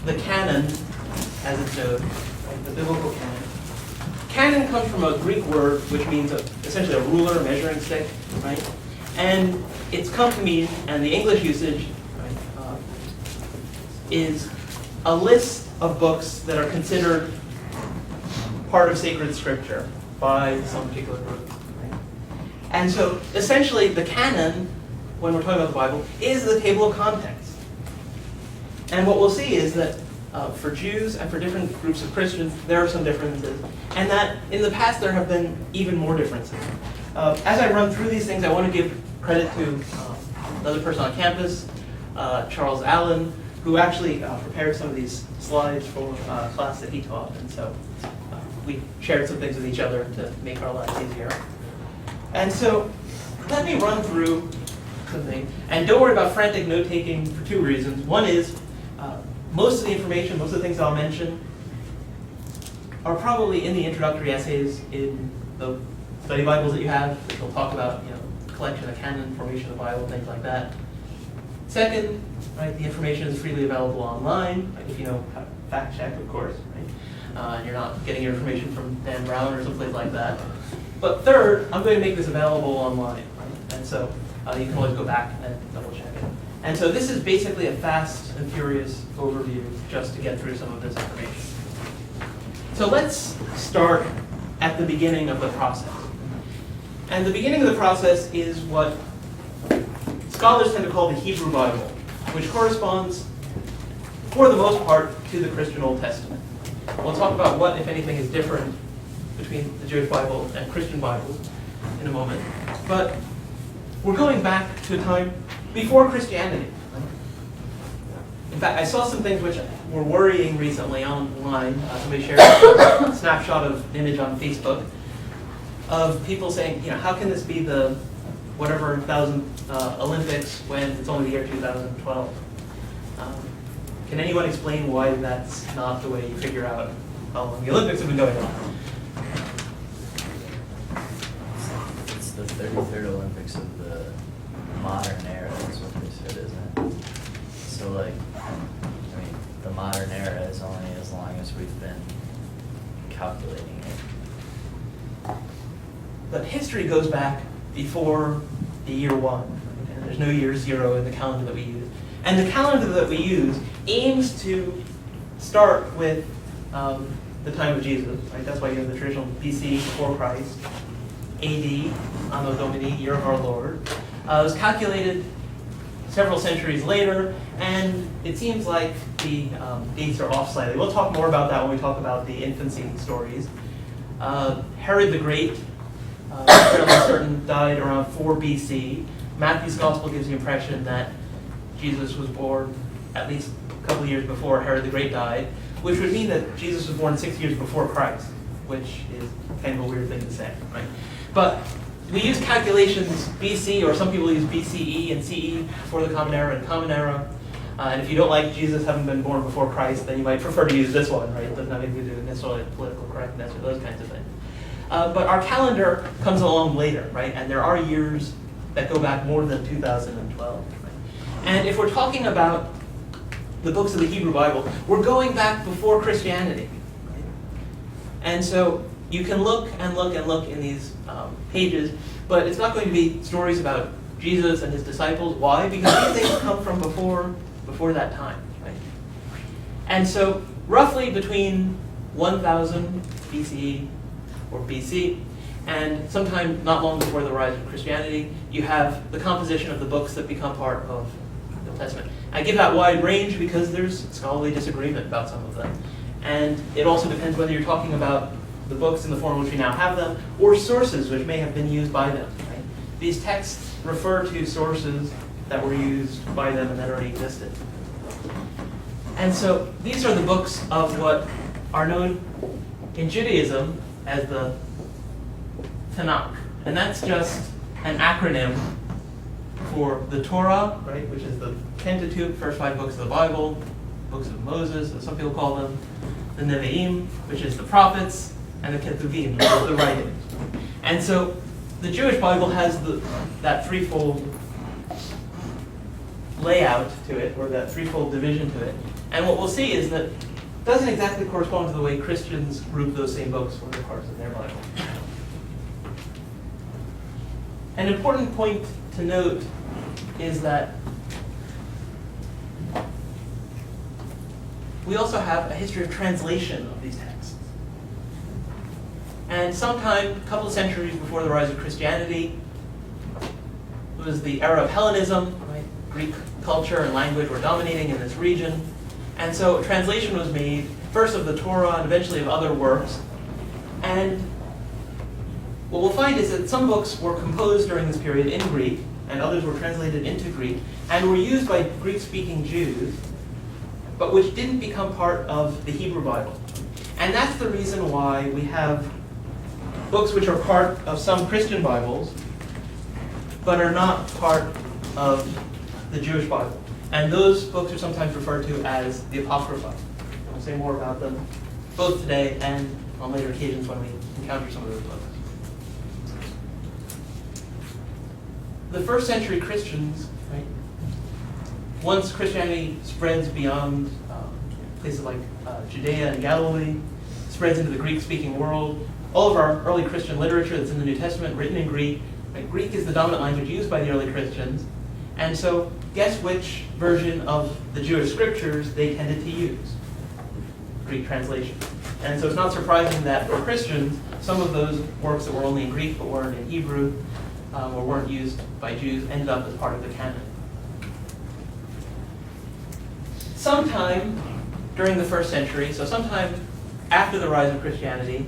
the canon, as it's known, right, the biblical canon. Canon comes from a Greek word which means essentially a ruler, measuring stick, right? And it's come to mean, and the English usage, right, is a list of books that are considered part of sacred scripture by some particular group. Right? And so essentially the canon, when we're talking about the Bible, is the table of contents. And what we'll see is that for Jews and for different groups of Christians, there are some differences. And that in the past there have been even more differences. As I run through these things, I want to give credit to another person on campus, Charles Allen, who actually prepared some of these slides for a class that he taught. And so we shared some things with each other to make our lives easier. And so let me run through something. And don't worry about frantic note-taking for two reasons. One is most of the information, most of the things I'll mention are probably in the introductory essays in the study Bibles that you have. They'll talk about, collection of canon, formation of the Bible, things like that. Second, right, the information is freely available online, right, if you know how to fact check, of course, right? And you're not getting your information from Dan Brown or someplace like that. But third, I'm going to make this available online, right? And so you can always go back and double check it. And so this is basically a fast and furious overview just to get through some of this information. So let's start at the beginning of the process. And the beginning of the process is what scholars tend to call the Hebrew Bible, which corresponds, for the most part, to the Christian Old Testament. We'll talk about what, if anything, is different between the Jewish Bible and Christian Bibles in a moment. But we're going back to a time before Christianity. In fact, I saw some things which were worrying recently online. Somebody shared a snapshot of an image on Facebook of people saying, how can this be the whatever thousand Olympics when it's only the year 2012? Can anyone explain why that's not the way you figure out how long the Olympics have been going on? It's the 33rd Olympics of the modern era, is what they said, isn't it? So, the modern era is only as long as we've been calculating it. But history goes back before the year 1, and there's no year 0 in the calendar that we use. And the calendar that we use aims to start with the time of Jesus, right? That's why you have the traditional BC, before Christ, AD, Anno Domini, year of our Lord. It was calculated several centuries later, and it seems like the dates are off slightly. We'll talk more about that when we talk about the infancy stories. Herod the Great, fairly certain, died around 4 BC. Matthew's Gospel gives the impression that Jesus was born at least a couple of years before Herod the Great died, which would mean that Jesus was born 6 years before Christ, which is kind of a weird thing to say, right? But we use calculations BC, or some people use BCE and CE for the Common Era and Common Era. And if you don't like Jesus having been born before Christ, then you might prefer to use this one, right? It doesn't have anything to do with necessarily political correctness or those kinds of things. But our calendar comes along later, right? And there are years that go back more than 2012. Right? And if we're talking about the books of the Hebrew Bible, we're going back before Christianity. Right? And so you can look and look and look in these pages, but it's not going to be stories about Jesus and his disciples. Why? Because these things come from before that time. Right? And so roughly between 1000 BCE or BC, and sometime not long before the rise of Christianity, you have the composition of the books that become part of the Old Testament. I give that wide range because there's scholarly disagreement about some of them. And it also depends whether you're talking about the books in the form in which we now have them, or sources which may have been used by them. Right? These texts refer to sources that were used by them and that already existed. And so these are the books of what are known in Judaism as the Tanak. And that's just an acronym for the Torah, right, which is the Pentateuch, first 5 books of the Bible, books of Moses, as some people call them, the Nevi'im, which is the prophets, and the Ketuvim, which is the writings. And so the Jewish Bible has that threefold layout to it, or that threefold division to it. And what we'll see is that it doesn't exactly correspond to the way Christians group those same books for their parts in their Bible. An important point to note is that we also have a history of translation of these texts. And sometime, a couple of centuries before the rise of Christianity, it was the era of Hellenism, right? Greek culture and language were dominating in this region. And so a translation was made, first of the Torah and eventually of other works. And what we'll find is that some books were composed during this period in Greek, and others were translated into Greek, and were used by Greek-speaking Jews, but which didn't become part of the Hebrew Bible. And that's the reason why we have books which are part of some Christian Bibles, but are not part of the Jewish Bible. And those books are sometimes referred to as the Apocrypha. We'll say more about them both today and on later occasions when we encounter some of those books. The first century Christians, right, once Christianity spreads beyond places like Judea and Galilee, spreads into the Greek-speaking world, all of our early Christian literature that's in the New Testament written in Greek, right, Greek is the dominant language used by the early Christians, and so guess which version of the Jewish scriptures they tended to use? Greek translation. And so it's not surprising that for Christians, some of those works that were only in Greek but weren't in Hebrew, or weren't used by Jews, ended up as part of the canon. Sometime during the first century, so sometime after the rise of Christianity,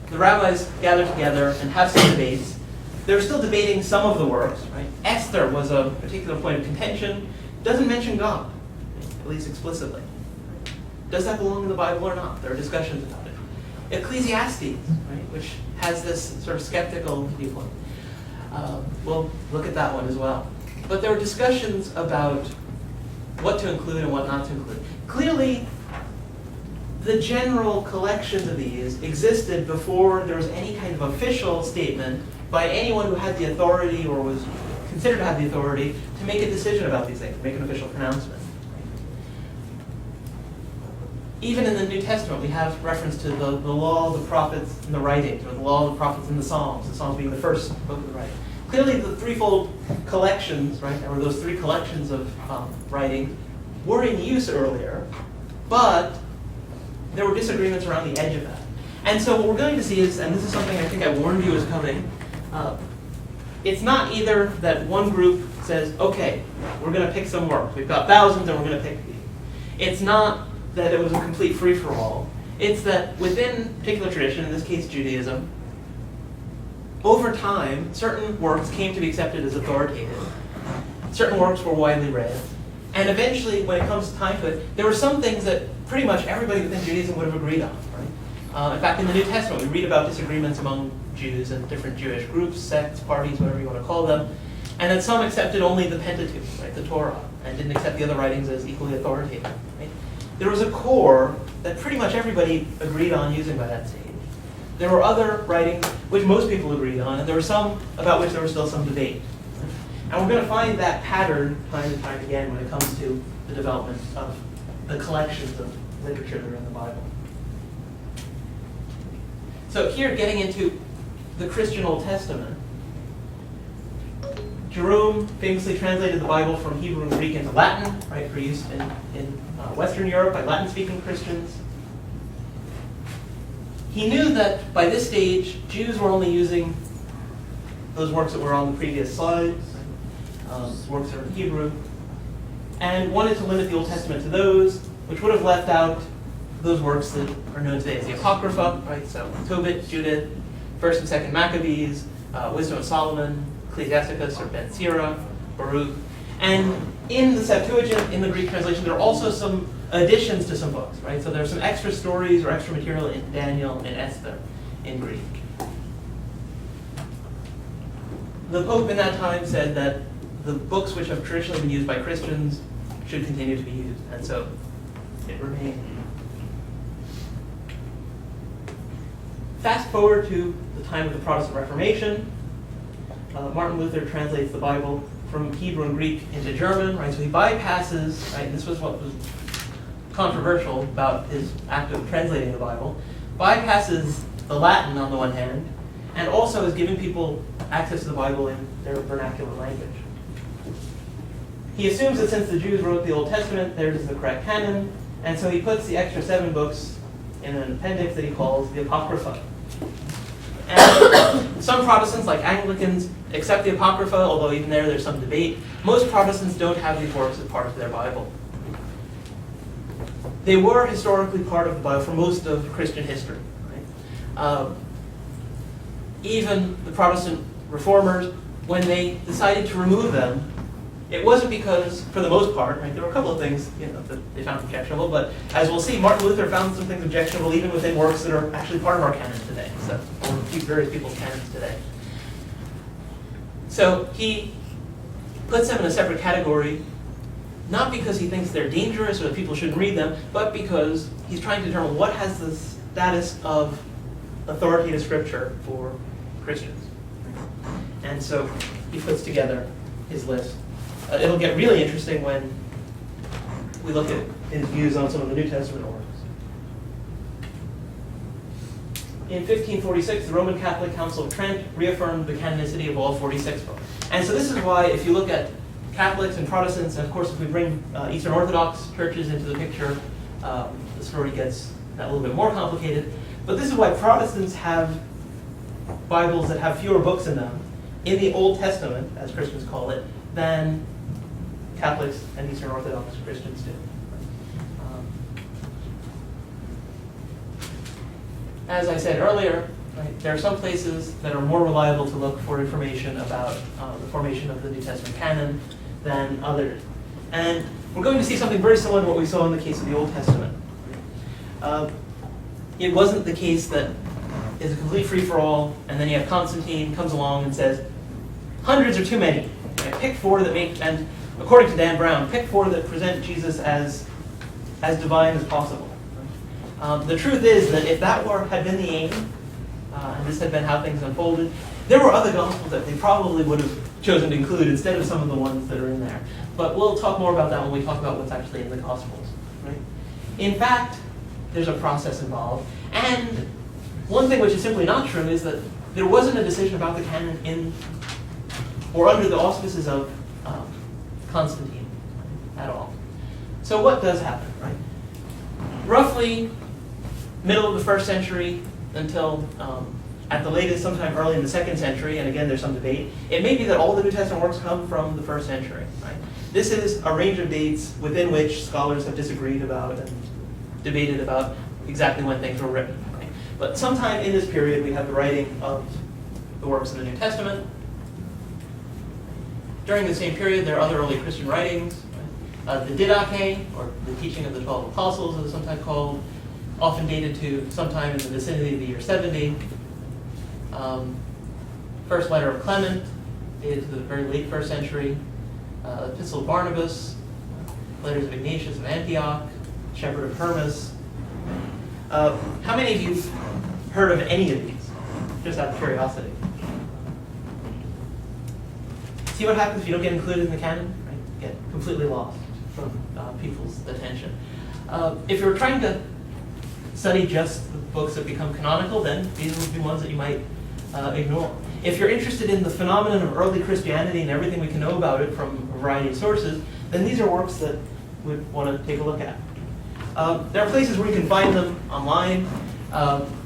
the rabbis gather together and have some debates. They're still debating some of the works. Right? Esther was a particular point of contention. Doesn't mention God, at least explicitly. Does that belong in the Bible or not? There are discussions about it. Ecclesiastes, right, which has this sort of skeptical viewpoint. We'll look at that one as well. But there were discussions about what to include and what not to include. Clearly, the general collections of these existed before there was any kind of official statement by anyone who had the authority or was considered to have the authority to make a decision about these things, make an official pronouncement. Even in the New Testament, we have reference to the law of the prophets and the writings, or the law of the prophets and the Psalms being the first book of the writing. Clearly, the threefold collections, right, or those three collections of writings, were in use earlier, but there were disagreements around the edge of that. And so what we're going to see is, and this is something I think I warned you is coming, it's not either that one group says, okay, we're going to pick some works. We've got thousands and we're going to pick these. It's not that it was a complete free-for-all. It's that within a particular tradition, in this case Judaism, over time, certain works came to be accepted as authoritative. Certain works were widely read. And eventually, when it comes time to it, there were some things that pretty much everybody within Judaism would have agreed on. Right? In fact, in the New Testament, we read about disagreements among Jews and different Jewish groups, sects, parties, whatever you want to call them, and that some accepted only the Pentateuch, right, the Torah, and didn't accept the other writings as equally authoritative. Right? There was a core that pretty much everybody agreed on using by that stage. There were other writings which most people agreed on, and there were some about which there was still some debate. And we're going to find that pattern time and time again when it comes to the development of the collections of literature that are in the Bible. So here, getting into the Christian Old Testament, Jerome famously translated the Bible from Hebrew and Greek into Latin, right, for use in Western Europe by Latin-speaking Christians. He knew that by this stage, Jews were only using those works that were on the previous slides, works that are in Hebrew, and wanted to limit the Old Testament to those, which would have left out those works that are known today as the Apocrypha, right? So Tobit, Judith, 1st and 2nd Maccabees, Wisdom of Solomon, Ecclesiasticus or Ben Sira, Baruch. And in the Septuagint, in the Greek translation, there are also some additions to some books, right? So there are some extra stories or extra material in Daniel and Esther in Greek. The Pope in that time said that the books which have traditionally been used by Christians should continue to be used, and so it remained. Fast forward to the time of the Protestant Reformation. Martin Luther translates the Bible from Hebrew and Greek into German, right? So he bypasses, right? This was what was controversial about his act of translating the Bible. Bypasses the Latin on the one hand, and also is giving people access to the Bible in their vernacular language. He assumes that since the Jews wrote the Old Testament, there's the correct canon, and so he puts the extra 7 books in an appendix that he calls the Apocrypha. And some Protestants, like Anglicans, accept the Apocrypha, although even there's some debate. Most Protestants don't have these works as part of their Bible. They were historically part of the Bible for most of Christian history. Right? Even the Protestant reformers, when they decided to remove them, it wasn't because, for the most part, right, there were a couple of things that they found objectionable, but as we'll see, Martin Luther found some things objectionable even within works that are actually part of our canon today, or various people's canons today. So he puts them in a separate category, not because he thinks they're dangerous or that people shouldn't read them, but because he's trying to determine what has the status of authoritative scripture for Christians. And so he puts together his list. It'll get really interesting when we look at his views on some of the New Testament works. In 1546, the Roman Catholic Council of Trent reaffirmed the canonicity of all 46 books. And so this is why, if you look at Catholics and Protestants, and of course if we bring Eastern Orthodox churches into the picture, the story gets a little bit more complicated. But this is why Protestants have Bibles that have fewer books in them, in the Old Testament, as Christians call it, than Catholics and Eastern Orthodox Christians do. As I said earlier, right, there are some places that are more reliable to look for information about the formation of the New Testament canon than others. And we're going to see something very similar to what we saw in the case of the Old Testament. It wasn't the case that it's a complete free-for-all, and then you have Constantine comes along and says, hundreds are too many. Right? Pick 4 that make, and according to Dan Brown, pick 4 that present Jesus as divine as possible. The truth is that if that had been the aim, and this had been how things unfolded, there were other gospels that they probably would have chosen to include instead of some of the ones that are in there. But we'll talk more about that when we talk about what's actually in the gospels. Right? In fact, there's a process involved. And one thing which is simply not true is that there wasn't a decision about the canon in or under the auspices of Constantine at all. So what does happen, right? Roughly middle of the 1st century until at the latest sometime early in the 2nd century, and again there's some debate, it may be that all the New Testament works come from the 1st century. Right? This is a range of dates within which scholars have disagreed about and debated about exactly when things were written. Right? But sometime in this period we have the writing of the works of the New Testament. During the same period there are other early Christian writings. Right? The Didache, or the teaching of the 12 apostles as it's sometimes called, often dated to sometime in the vicinity of the year 70. First letter of Clement, dated to the very late 1st century. Epistle of Barnabas, letters of Ignatius of Antioch, Shepherd of Hermas. How many of you have heard of any of these? Just out of curiosity. See what happens if you don't get included in the canon? Right? You get completely lost from people's attention. If you're trying to study just the books that become canonical, then these would be ones that you might ignore. If you're interested in the phenomenon of early Christianity and everything we can know about it from a variety of sources, then these are works that we'd want to take a look at. There are places where you can find them online.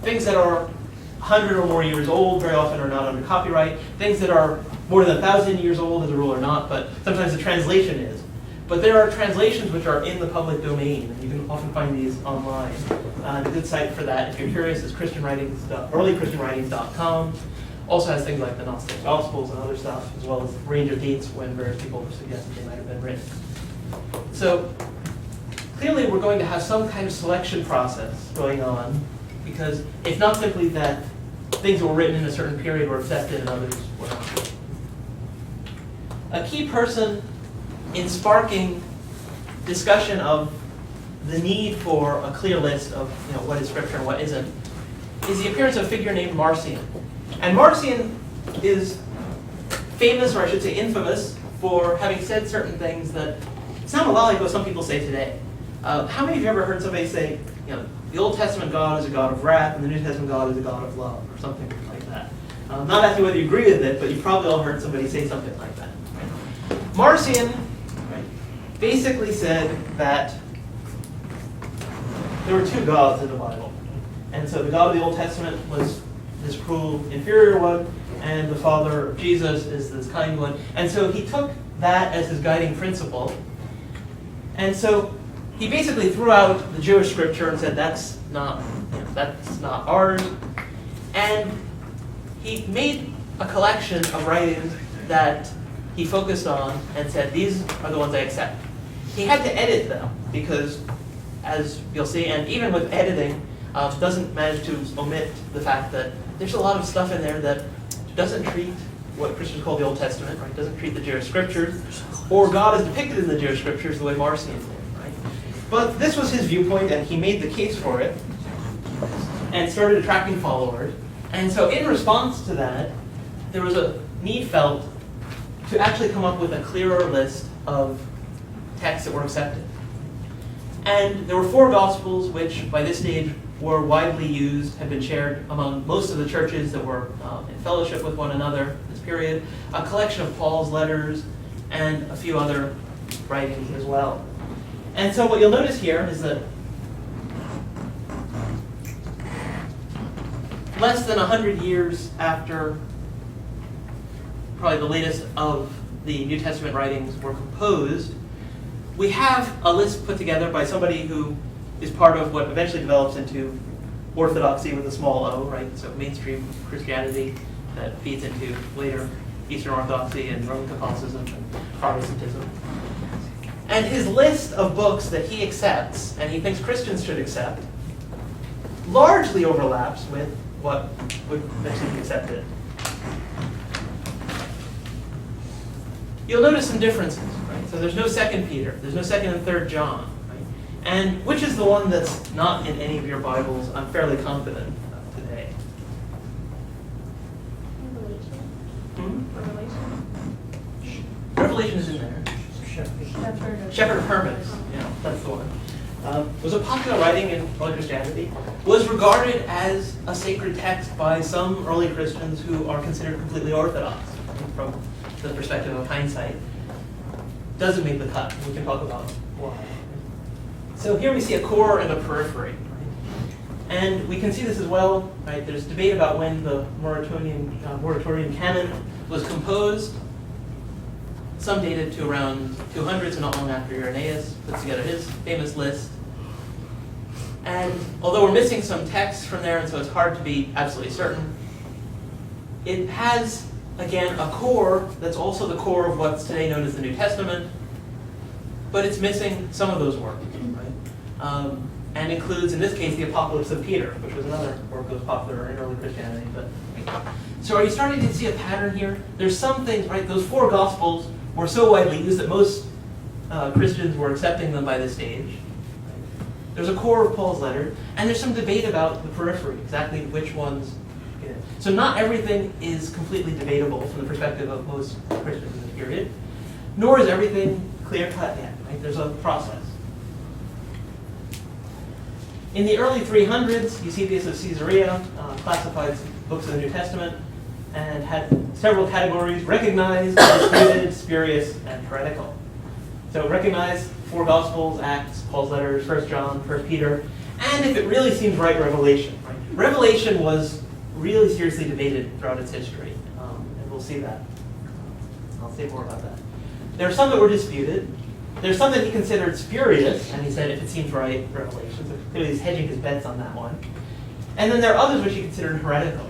Things that are 100 or more years old very often are not under copyright. Things that are more than 1,000 years old as a rule are not, but sometimes the translation is. But there are translations which are in the public domain, and you can often find these online. A good site for that, if you're curious, is earlychristianwritings.com. Also has things like the Gnostic Gospels and other stuff, as well as a range of dates when various people have suggested they might have been written. So clearly we're going to have some kind of selection process going on, because it's not simply that things that were written in a certain period were accepted and others were not. A key person in sparking discussion of the need for a clear list of what is scripture and what isn't is the appearance of a figure named Marcion. And Marcion is famous, or I should say infamous, for having said certain things that sound a lot like what some people say today. How many of you ever heard somebody say, the Old Testament God is a God of wrath and the New Testament God is a God of love, or something like that? Not asking whether you agree with it, but you've probably all heard somebody say something like that. Right? Marcion, right, basically said that there were two gods in the Bible. And so the God of the Old Testament was this cruel, inferior one, and the Father of Jesus is this kind one. And so he took that as his guiding principle. And so he basically threw out the Jewish scripture and said that's not ours. And he made a collection of writings that he focused on and said, these are the ones I accept. He had to edit them because, as you'll see, and even with editing, doesn't manage to omit the fact that there's a lot of stuff in there that doesn't treat what Christians call the Old Testament, right? Doesn't treat the Jewish scriptures, or God is depicted in the Jewish scriptures the way Marcion did, right? But this was his viewpoint, and he made the case for it, and started attracting followers. And so in response to that, there was a need felt to actually come up with a clearer list of texts that were accepted. And there were 4 Gospels, which by this stage were widely used, had been shared among most of the churches that were in fellowship with one another in this period, a collection of Paul's letters, and a few other writings as well. And so what you'll notice here is that less than 100 years after probably the latest of the New Testament writings were composed, we have a list put together by somebody who is part of what eventually develops into orthodoxy with a small o, right? So mainstream Christianity that feeds into later Eastern Orthodoxy and Roman Catholicism and Protestantism. And his list of books that he accepts, and he thinks Christians should accept, largely overlaps with what would eventually be accepted. You'll notice some differences, right? So there's no 2 Peter, there's no 2nd and 3rd John, right? And which is the one that's not in any of your Bibles, I'm fairly confident today. Revelation is in there. Shepherd of Hermas, that's the one. Was a popular writing in early Christianity, was regarded as a sacred text by some early Christians who are considered completely orthodox, right, from the perspective of hindsight. Doesn't make the cut. We can talk about why. So here we see a core and a periphery. Right? And we can see this as well. Right? There's debate about when the Moratorian Canon was composed. Some dated to around 200, so not long after Irenaeus puts together his famous list. And although we're missing some texts from there, and so it's hard to be absolutely certain, it has, again, a core that's also the core of what's today known as the New Testament, but it's missing some of those works, right? And includes, in this case, the Apocalypse of Peter, which was another work that was popular in early Christianity. So are you starting to see a pattern here? There's some things, right? Those 4 Gospels were so widely used that most Christians were accepting them by this stage. Right? There's a core of Paul's letter, and there's some debate about the periphery, exactly which ones. So not everything is completely debatable from the perspective of most Christians in this period, nor is everything clear-cut yet. Right? There's a process. In the early 300s, Eusebius of Caesarea classified books of the New Testament and had several categories: recognized, disputed, spurious, and heretical. So recognized 4 Gospels, Acts, Paul's letters, 1 John, 1 Peter, and if it really seems right, Revelation. Right? Revelation was really seriously debated throughout its history, and we'll see that. I'll say more about that. There are some that were disputed. There's some that he considered spurious, and he said if it seems right, Revelation. So clearly he's hedging his bets on that one. And then there are others which he considered heretical.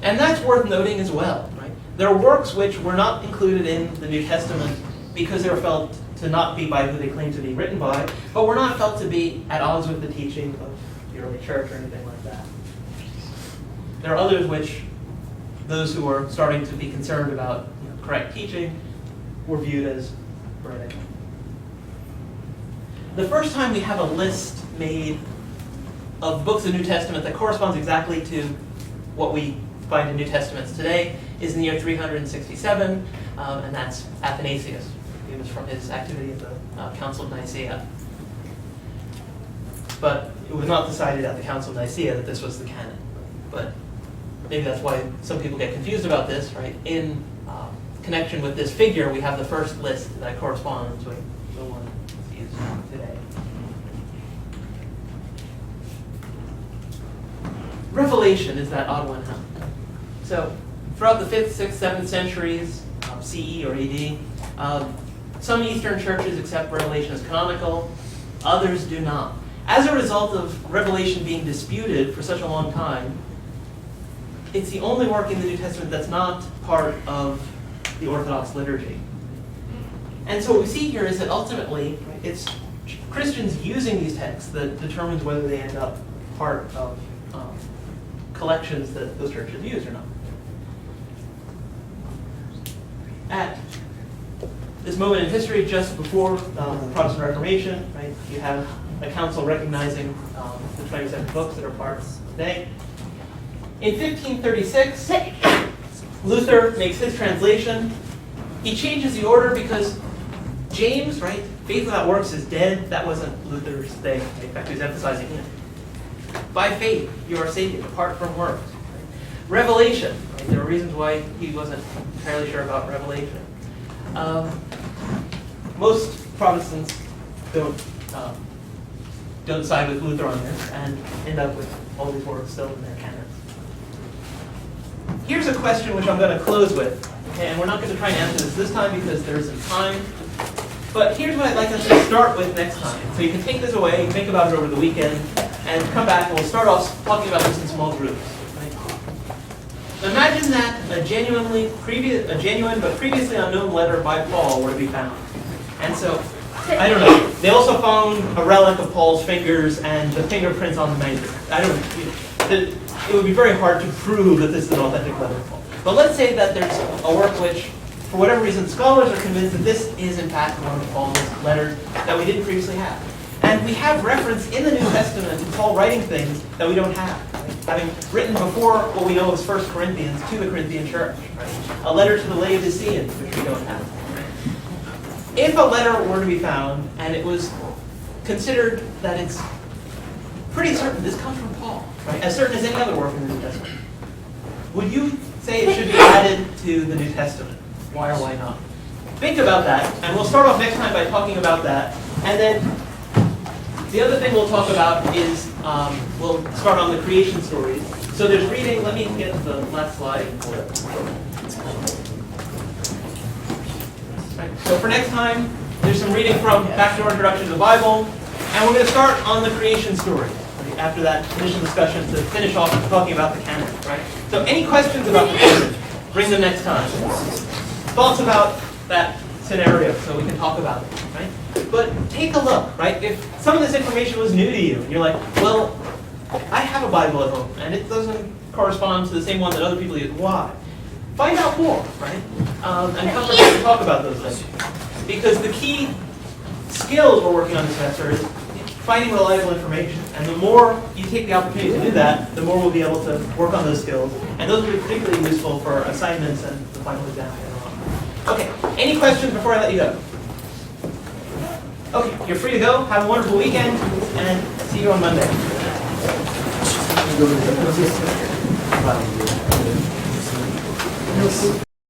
And that's worth noting as well. Right? There are works which were not included in the New Testament because they were felt to not be by who they claim to be written by, but were not felt to be at odds with the teaching of the early church or anything like that. There are others which those who were starting to be concerned about correct teaching were viewed as heretical. The first time we have a list made of books of the New Testament that corresponds exactly to what we find in New Testaments today is in the year 367, and that's Athanasius. It was from his activity at the Council of Nicaea. But it was not decided at the Council of Nicaea that this was the canon. But maybe that's why some people get confused about this, right? In connection with this figure, we have the first list that corresponds with the one used today. Revelation is that odd one, huh? So throughout the 5th, 6th, 7th centuries, CE or AD, some Eastern churches accept Revelation as canonical, others do not. As a result of Revelation being disputed for such a long time, it's the only work in the New Testament that's not part of the Orthodox liturgy. And so what we see here is that ultimately, it's Christians using these texts that determines whether they end up part of collections that those churches use or not. At this moment in history, just before the Protestant Reformation, right, you have a council recognizing the 27 books that are part today. In 1536, Luther makes his translation. He changes the order because James, right, faith without works is dead. That wasn't Luther's thing. In fact, he was emphasizing it. By faith, you are saved apart from works. Revelation, right? There were reasons why he wasn't entirely sure about Revelation. Most Protestants don't side with Luther on this and end up with all these works still in their canons. Here's a question which I'm going to close with, okay? And we're not going to try and answer this time because there isn't time. But here's what I'd like us to start with next time. So you can take this away, think about it over the weekend, and come back and we'll start off talking about this in small groups. Right? Imagine that a genuine but previously unknown letter by Paul were to be found. And so, I don't know, they also found a relic of Paul's fingers and the fingerprints on the manuscript. I don't know. It would be very hard to prove that this is an authentic letter of Paul. But let's say that there's a work which, for whatever reason, scholars are convinced that this is in fact one of Paul's letters that we didn't previously have. And we have reference in the New Testament to Paul writing things that we don't have. Right? Having written before what we know as 1 Corinthians to the Corinthian church. Right? A letter to the Laodiceans, which we don't have. Right? If a letter were to be found, and it was considered that it's pretty certain this comes from Paul, right? As certain as any other work in the New Testament, would you say it should be added to the New Testament? Why or why not? Think about that, and we'll start off next time by talking about that. And then the other thing we'll talk about is, we'll start on the creation stories. So there's reading, let me get the last slide. Right. So for next time, there's some reading from Back to Our Introduction to the Bible, and we're going to start on the creation story. Right? After that initial discussion to finish off talking about the canon. Right? So any questions about the canon, bring them next time. Thoughts about that scenario so we can talk about it. Right? But take a look, right? If some of this information was new to you, and you're like, well, I have a Bible at home, and it doesn't correspond to the same one that other people use. Why? Find out more, right? And come back and talk about those things. Because the key skills we're working on this semester is finding reliable information. And the more you take the opportunity to do that, the more we'll be able to work on those skills. And those will be particularly useful for assignments and the final exam later on. Okay, any questions before I let you go? Okay, you're free to go. Have a wonderful weekend, and see you on Monday.